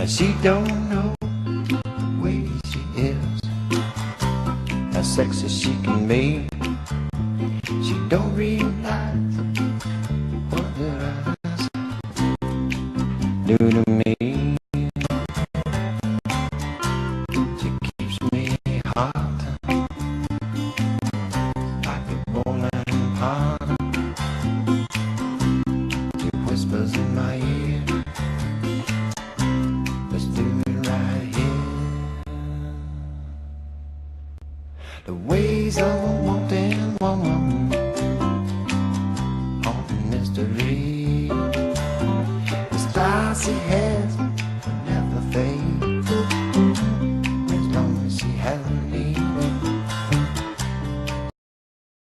Now she don't know the way she is, how sexy she can be. She don't realize what her eyes do to me. She keeps me hot like a boiling pot. She whispers in my ear, let's do it right here. The ways of a wanting woman, haunting mystery. The stars she has will never fade.